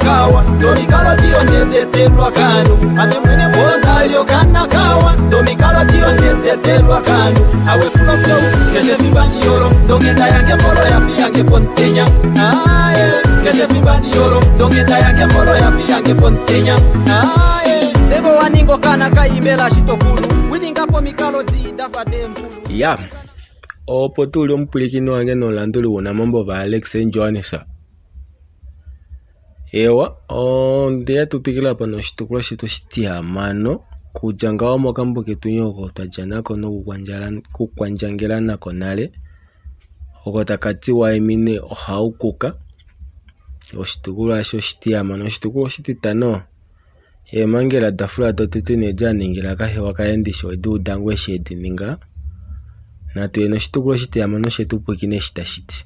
kawa domikalo tiondedetelwa kanu ame mwene bonda lyokana kawa domikalo tiondedetelwa kanu awe full of jokes keshe vibani yolo dongenda yange molo yapi yange pontenya keshe vibani yolo dongenda yange molo yapi yange pontenya debo waningo kana kaimela shitokulu wilingapo mikalo didafate mpulu ya opo tuli ompulikino wange nolanduli wuna mambo va Alex Johanesa ewa ndeya tutukila pano shitukulo shetu shitihamano kujanga wa mokambo ketu nyoko tajanako no kukwanjangela nako nale oko takati wa emine ohaukuka oshitukulo asho shitihamano oshitukulo shititano emangela dafula dotete neja ningila kahewa kayendisho edu udangwe shedi ninga na tuyeno shitukulo shitihamano shetu pwekine shitashiti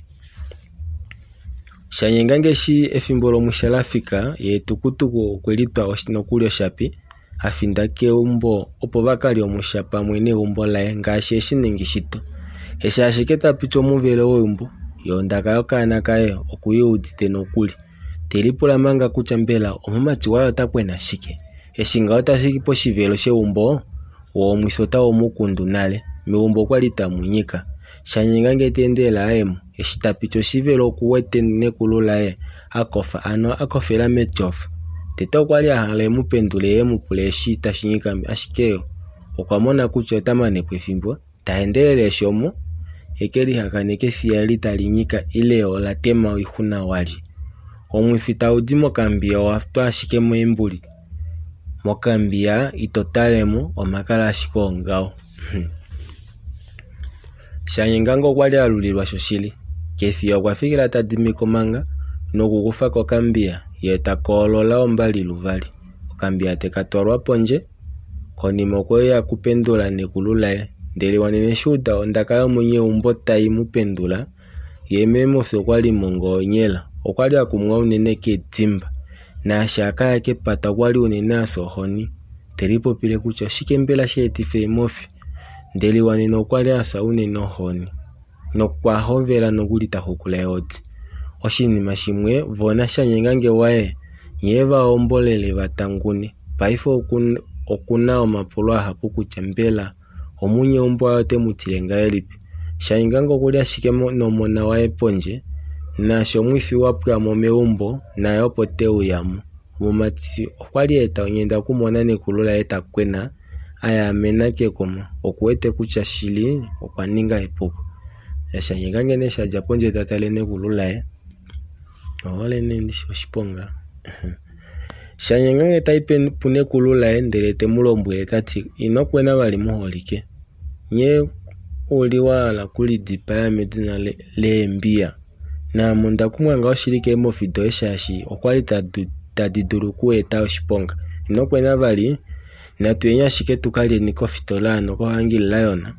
shanyengange shi efimbolo mushalafika yetukutuku okwelitwa oshinokulyo shapi afinda keumbo opo bakali omushapa mwene umbo lae ngashi eshiningi shito eshashiketa picho muvele oumbo yondaka yokana kaye okuyudite nokuli telipula manga kutya mbela omumati wayo takwena shike eshinga otashiki poshivelo sheumbo womwisota womukundu nale meumbo kwalita munyika shanyengange tendela aemo eshitapicho shivelo okuwete nekululae akofa ano akofela metyofa tete okwali ahala emupendule emupule eshi tashinyika ashikeyo okwamona kutya otamanepo ethimbo taendelele eshomo ekeli hakaneke fiyali talinyika ileo latema oihuna wali omwifita udi mokambiya wafto ashike moembuli mokambiya itotalemo omakala ashike ongao shanyengango kwali alulilwa shoshili kefiya okwafikila tadimiko manga nokukufa kokambiya yeta koolola ombali luvali okambiya tekatolwa pondje konima okweya kupendula nekululae ndele wanene shuda ondaka yomunye umbo tayi mupendula yememofi okwali mongo onyela okwali akumwa unene ketimba na shaka yake pata kwali unene asohoni telipopile kutya oshikembela sheetife emofi ndeli wanene okwali asa unene ohoni nokwahovela nokulita hukula oti oshinima shimwe vona shanyengange wae nyeva ombolele batangune paife okuna omapulo ahapu kutya mbela omunye umbo ayote mutilenga elipi shanyengange okuli ashike nomona wae pondje nasho mwifi wapwamo meumbo naye opo teuyamo omumati okwali eta onyenda kumona nekulula eta kwena aya amena kekoma okuwete kutya shili okwaninga epuko yashanyengange neshaja pondje tatale nekululae ohole nendishi oshiponga shanyengange taipe pune kululae ndele temulombwele tati inokwena bali muholike nye uli wala kulidipa ya medina leembia na munda kumwanga oshilike emofido eshashi okwali tadidulu kueta oshiponga inokwena bali natuyenya shike tukalye nikofitola nokohangilila yona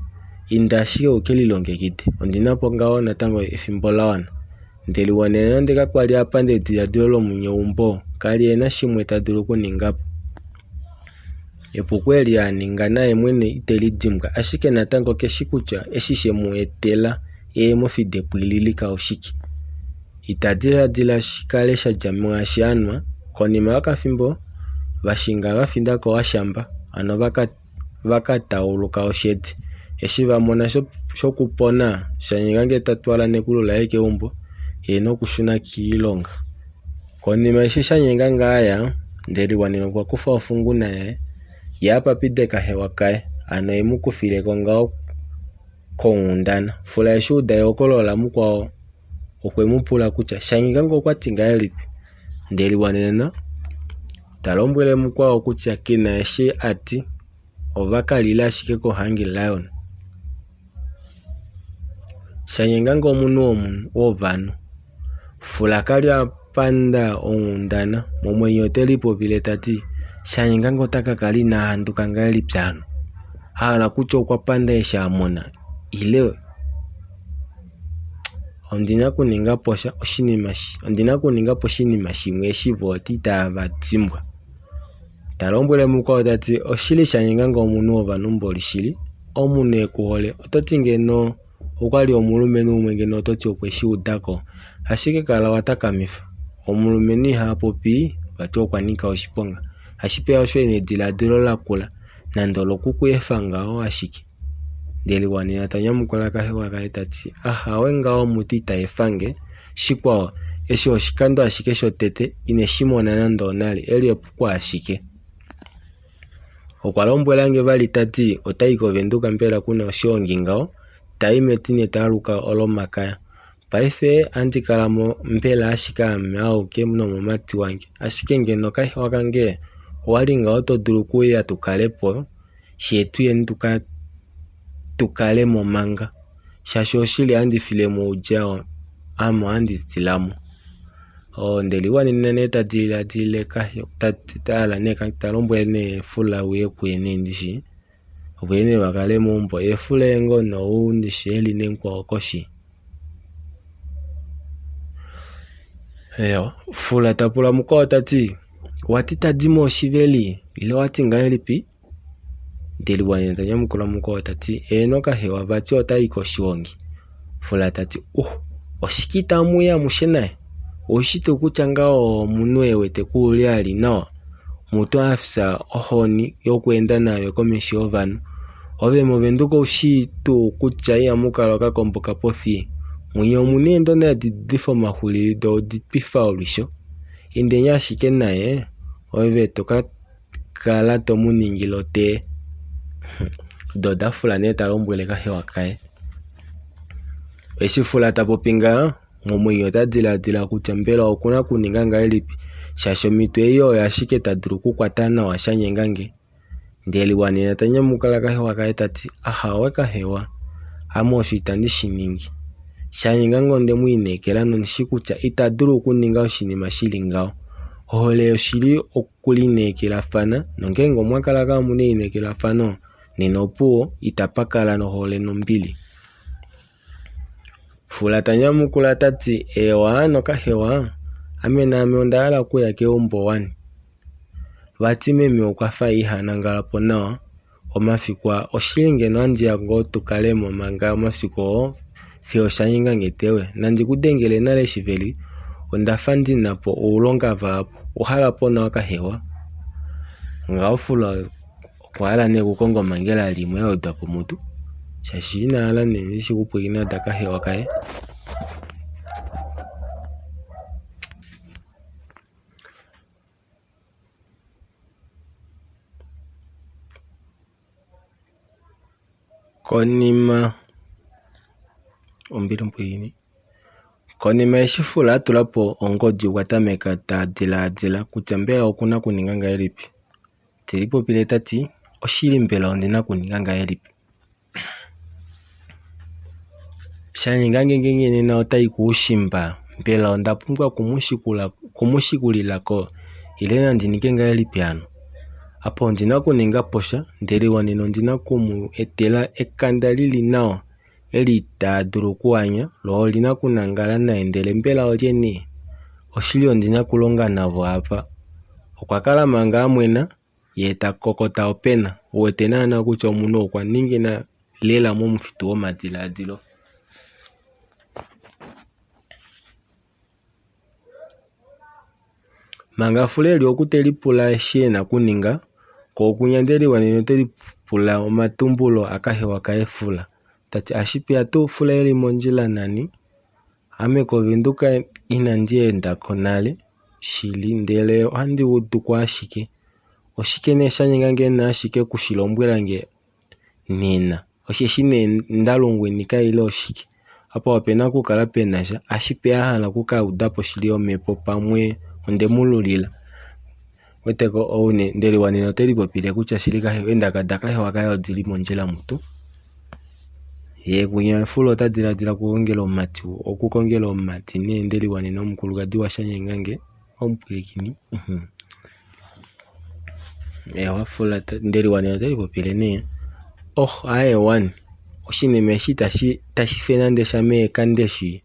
inda shike ukelilongekide ondinapo ngao natango ethimbo lawana ndeli wanena ndeka kwali apande diadolo munye umbo kali ena shimwe tadulu kuningapo epukweli aninga naye mwene itelidimbwa ashike natango keshikutya eshishe muetela emofide pwililika oshiki itadiladila shikale shajamwa shanwa konima wakafimbo vashinga vafindako washamba ano vakatauluka oshedi eshi vamona shokupona shanyengange tatwala nekulula ekeumbo eno kushuna kiilonga konima eshi shanyengange aya ndeli wanene kwa kufa ofungu naye yapapide kahewa kae ano emukufile kongao kongundana fula eshi udaye okolola mukwao okwemupula kutya shanyengange okwatinga elipi ndeli wanena talombwele mukwao kutya kina eshi ati ovakalila ashike kohangilila yona shanyengange omunu wovanu fula kali apanda ongundana momwenyo telipopile tati shanyengange otakakali na handukanga elipyano hala kutya okwapanda eshamona ile ondina kuningapo oshinima shimwe eshivoti tavatimbwa talombwele mukwao tati oshili shanyengange omunu wovanu mboli shili omunu ekuhole ototi ngeno okwali omulume numwe ngeno ototi okweshi udako ashike kala watakamifa omulumentu iha popi pati okwanika oshiponga, ashipe osho enediladhilo lakula nando olokukweetha ngawo ashike. Ndele gwanina tanyamukula kahewa kaye tati ahawe ngawo mutu itayefange shikwawo eshi oshikando ashike shotete ineshimona nando onale eli epuko ashike. Okwalombwelange vali tati otayi koVenduka mbela kuna oshiongi ngawo tayi metine taaluka olomakaya. Paife andikalamo mbela ashike ame auke nomumati wange, ashike ngeno kahewa kange owali ngawo todulu kuya tukalepo shetuye tukale momanga shashi oshili andifilemo ulyao amo andizilamo. Ndeli gwanina ne tadiladhile tala ne talombwele fula uye kuyene ndishi obwene wakale mumbo efula engo no ndishi eli nenkwa okoshi. Fula tapula mukao tati wati tadimo oshiveli ile wati ngaelipi. Ndeli gwanina tanyamukula mukao tati eno kahewa vati otayi koshiongi. Fula tati oshikita muya mushenaye oshito kutya ngao munu ewete kuuli ali nawa mutu afisa ohoni yokwenda nayo komeshi ovanu ove moVenduka ushito kutya ihamukala okakombo kapothi mwenye omune ndo nadidhifo mahuli do ditwifa olisho indenya ashike naye ove toka kala tomuningilo te doda fula ne talombwele kahewa kaye. Eshi fula tapopinga momwenyo otadiladhila kutya mbela okuna kuninga ngaelipi shashi omitu eyi oyo ashike tadulu kukwata nawa shanyengange. Ndeli gwanina tanyamukala kahewa kaye tati ahawe kahewa amo osho itandishiningi shanyengange ondemwiinekela nondishi kutya itadulu kuninga oshinima shili ngawo. Ohole oshili okulinekelathana nongenge omwakala kamuna einekelathano nena opuwo itapakala nohole nombili. Fula tanyamukula tati ewa nokahewa ame name ondahala kuya keumbo wani. Vati meme okwafa ihanangalapo nawa omafikwa oshili ngeno andiya ngo tukalemo manga omafikwa fyo shanyengange tewe nandikudengele nale shiveli ondafa ndinapo uulonga vapo uhalapo nawa kahewa. Ngawo fula okwahala ne kukonga omangela limwe yaudwapo mutu shashi inahala ne ndishi kupwiikina da kahewa kaye. Konima eshi fula atulapo ongodhi gwatameka tadiladhila kutya mbela okuna kuninga ngaelipi. Telipopile tati oshili mbela ondina kuninga ngaelipi. Shanyengange ngenge nena otayi kuushimba mbela ondapumbwa kumushikulilako ile nandininge ngaelipi ano. Apo ondina kuninga posha ndele gwanina ondina kumu etela ekanda lili nawa eli itadulu kuwanya lo olina kunangala naye ndele mbela olyene oshili ondina kulonga navo apa. Okwakala manga amwena ye takokota opena uwete naana kutya omuno okwaningina lela momufitu womadiladhilo. Manga fula eli okutelipula eshi ena kuninga ko okunyandeli gwanina telipula omatumbulo akahewa kaye fula tati ashipe atu fula eli mondjila nani ame koVenduka inandi endako nale shili ndele ohandi wuduko ashike oshike ne shanyengange na ashike kushilombwelange nena osheshi ne ndalongwenika ile oshike apa opena kukala penasha ashipe ahala kukaudapo shili omepo pamwe ondemululila weteko oune ndeli gwanina otelipopile kutya shili endaka da kahewa kaye odili mondjila mutu. Ye kunya fula otadiladhila okukongela omumati ne ndeli gwanina omukulukadi wa shanyengange omupwilikini. Ewa fula ndeli gwanina otelipopile ne aye wani oshinima eshi tashi fe nande shameeka ndeshi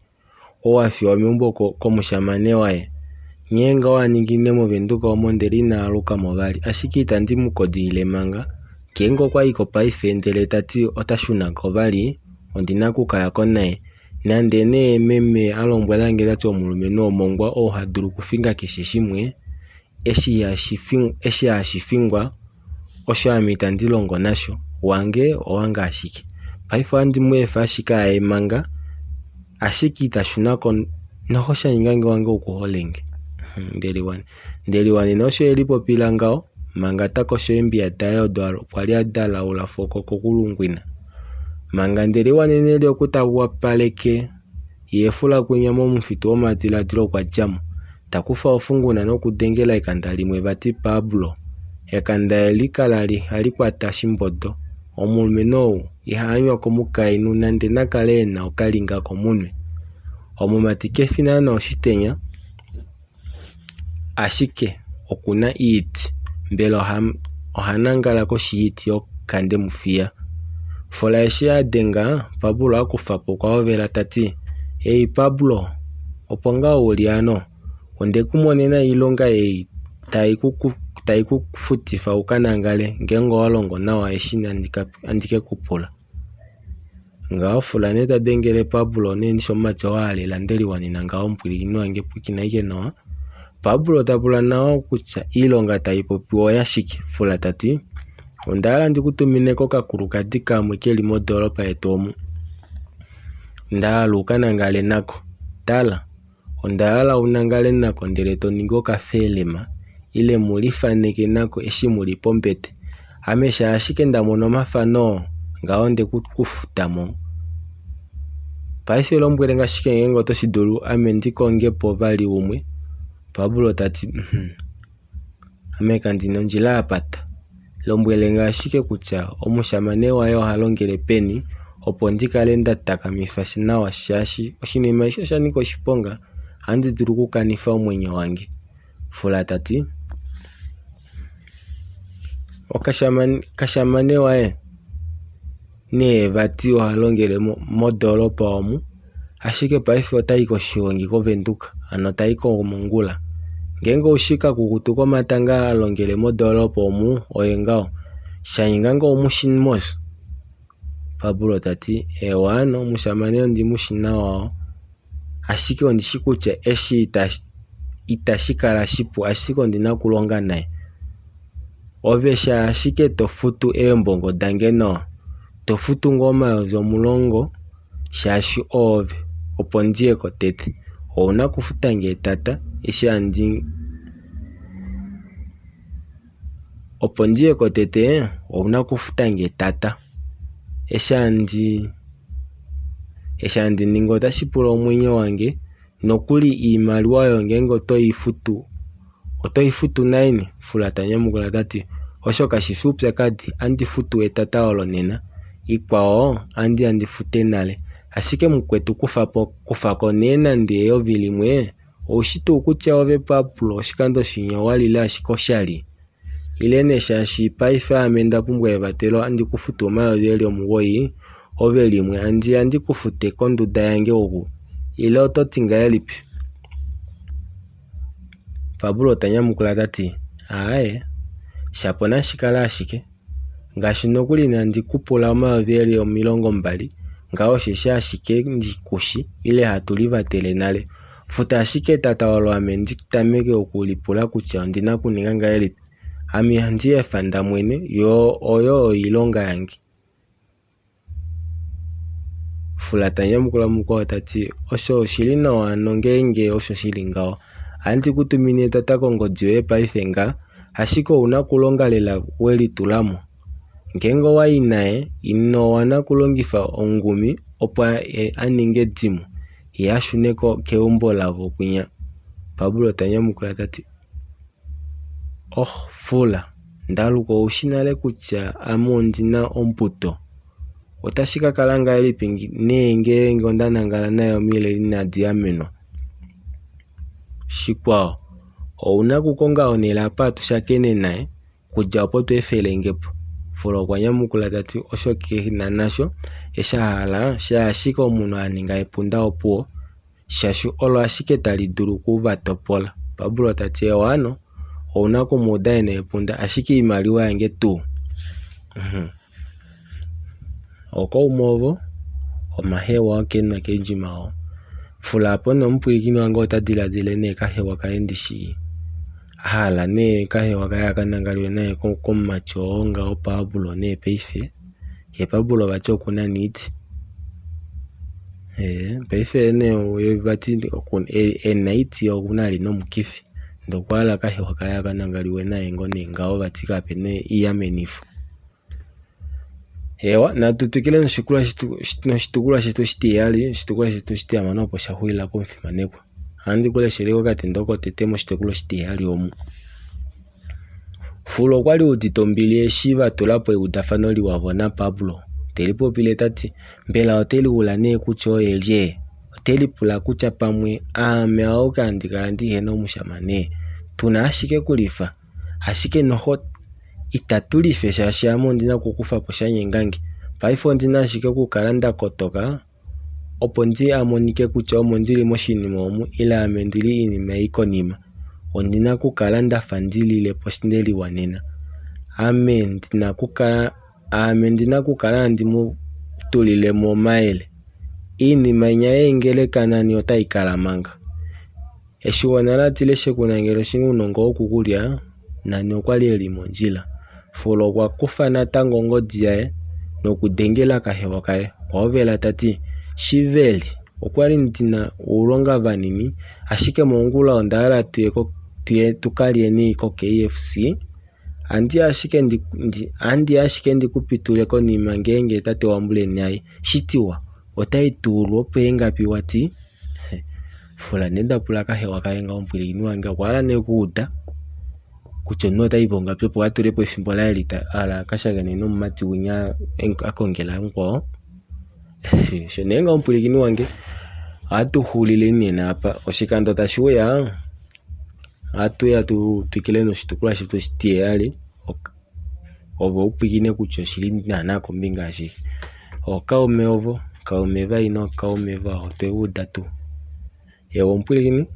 owafi omegumbo komushamane waye nyenga waningine moVenduka omo ndele inaaluka movali ashike itandi mukodhilile manga ngenge okwayiko paife ndele tati otashuna kovali ondina kukayako naye nande ne meme alombwela ngela tati omulumentu omongwa ohadulu kufinga keshe shimwe eshi hashifingwa osho amita ndilongo nasho wange owanga ashike. Paife andi mwefa ashike aye manga ashike itashunako noho shaningange wange ukuholenge. Ndeliwani nosho eli popila ngao manga takosho embia tayo dwalo kwali adala ulafoko kokulungwina. Manga ndeliwani neli okutagwa paleke yefula kunyamo mumfitu omadiladilo kwa jamu takufa ofunguna nokudengela ekanda limwe bati Pablo. Ekanda elikala halikwata shimbodo omulumentu ihanywa komukainu nande nakale ena okalinga komunwe. Omumati kefina noshitenya ashike okuna iiti mbele ohanangala koshiyiti yokande mufia. Fola eshi adenga Pablo akufapo kwa ovela tati "Ei Pablo, opo nga uli ano, ondekumonena iilonga tayi kufutifa ukanangale ngengo walongo nawa eshi andike kupula." Ngao fula neta dengele Pablo neni shomati walela ndeliwani nanga ompwilini wange pwikina ike nawa. Pablo tapula nawa kutya iilonga tayi popiwa yashike. Fula tati ondala ndikutumine kokakulukadi kamwe keli modolopa yetu omu. Ndala ukanangale nako. Tala, ondala unangale nako ndele toningi okafelema ile mulifaneke nako eshi muli pombete. Amesha ashike ndamono mafano ngao ndekukufutamo. Paife lombwele ngashike ngengo toshidulu ame ndikongepo vali umwe. Pablo tati ameka ndino njila apata. Lombwele ngashike kutya omushamane wayo halongele peni opo ndikale ndataka mifashi nawa shashi oshinima isho shanika oshiponga andi dulu kukanifa omwenyo wange. Fula tati kashamane waye ne vati ohalongele modolopa omu ashike paife otayi koshiongi kovenduka ano tayi komongula. Ngengo ushika kukutu komatanga alongele modolopa omu oye ngao shanyinganga omushinimoso. Pablo tati ewano omushamane ondi mushina wao ashike ondishi kutya eshi itashikala shipu ashike ondina kulonga naye. Ovesha ashike tofutu eembongo dange nawa. Tofutu ngo 10,000 shashi ove opo ndiye kotete. Ouna kufuta nge tata eshi opo ndiye kotete ouna kufuta nge tata. Eshandi ningo otashipula omwenyo wange nokuli iimaliwa yo ngenge otoyifutu naini. Fula tanyamukula tati osho kashishi uupyakadi andi futu etata olo nena ikwawo andi fute nale. Ashike mukwetu kufako nee nande 1,000 oushito kutya ove Pablo oshikando shinyo walile ashike oshali. Ilene shashi paife amenda pumbwa evatelo andi kufutu 9,000 ove limwe andi kufute konduda yange oku ile ototi ngaelipi. Pablo tanyamukula tati aaye shapo nashikala ashike ngashi nokuli nandi kupula 20,000 ngao sheshe ashike ndikushi ile hatulivatele nale. Futa ashike tata walo ame nditameke okulipula kutya ondina kuninga ngaelipi. Ami handi efanda mwene yo oyo ilonga yange. Fula tanyamukula mukwawo tati osho oshili nawa nongenge osho shili ngao andi kutumine tata kongodzi yoye paife nga ashike ouna kulonga lela weli tulamo. Ngengo wayi naye ino wana kulongifa ongumi opo aninge dimu ye ashuneko keumbo lavo kwinya. Pablo tanyamukula tati Fula ndaluko ushinale kutya ame ondina omputo. Otashika kala ngaelipi ngenge ondanangala nayo mile inadi amenwa. Shikwawo ouna kukonga onelapa tushakene naye kudya opo twefelengepo. Fula okwanyamukula tati osho kehina nasho eshahala shaashike omunhu aninga epunda opuwo shashi olo ashike tali dulu kuvatopola. Pablo tati ewano ouna kumuda ena epunda ashike iimaliwa yange tu. Oko umovo omahewa okena kenji mao fula pono mpwilikini wange otadiladile ne kahewa kaendishi hala ne kahewa kaya kanangaliwe naye komacho nga o Pablo ne peife ye Pablo bacho kuna niti peife ne webati enaiti okunali no mukifi ndokwala kahewa kaya kanangaliwe naye ngone ngao batika pene iyamenifu ewa na tutukile noshitukula shitu shiti amanopo shahuila konfimanekwa andi kule shiriko kati ndoko tetemo shitukulo shitihali omu fulo kwali utitombilie shiva tulapo eudafanoli wavona Pablo telipo pile tati mbela hoteli ulane kucho elie hoteli pula kucha pamwe ameauka andikalandi heno mushamane tuna ashike kulifa ashike noho itatulife shashamo ndina kukufa poshanyengangi paifo ndina ashike kukalanda kotoka opo ndi amonike kucha omo ndili moshinima omu ila amendili inima ikonima ondina kukalanda fandilile posindeli wanena ndina kukala ndimu tulile mo maele inima nyaye ngele kanani otaikalamanga eshiwanala tileshe kunangelo shinu nongo okukulya nani okwali eli monjila fulo kwa kufa natango ngodiae nokudengela kahewa kae waovela tati shiveli okwali ndina ulonga vanini ashike mongula ondala tuye tukalie ni ko KFC andi ashike ndikupitule ko nima ngenge tate wambule naye shitiwa otaitulu opengapi wati fula nenda pula kahewa kae nga ompwilikini wange kwala nekuuda kucho nota ibonga pepo atulepo efimbo la elita ala kashagane no mati winya akongela ngo sho nenga ompwilikini wange atuhulile nena apa oshikando tashuya atuya tukile no shitukula shitu shitiyali ovo upikine kucho shili nana kombinga shi okaume ovo kaumeva ino kaumeva hotwe udatu ewo mpwilikini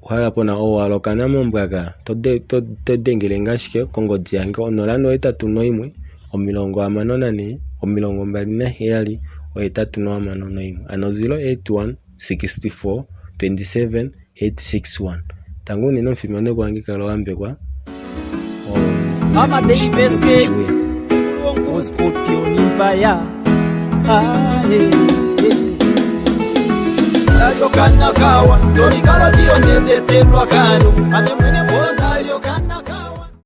wala pona owalo kana mombwaga todengele ngashike kongodi yange onolano etatu noimwe omilongo amano nane omilongo mbali na heyali etatu no amano noimwe ano 081 64 27 861 tangu nino mfimane kwangi kalo ambekwa Ama Daviske Longo Scorpion Impaya Ayo kanakawa Doni kalo dio tete lwa kanu Ame mwene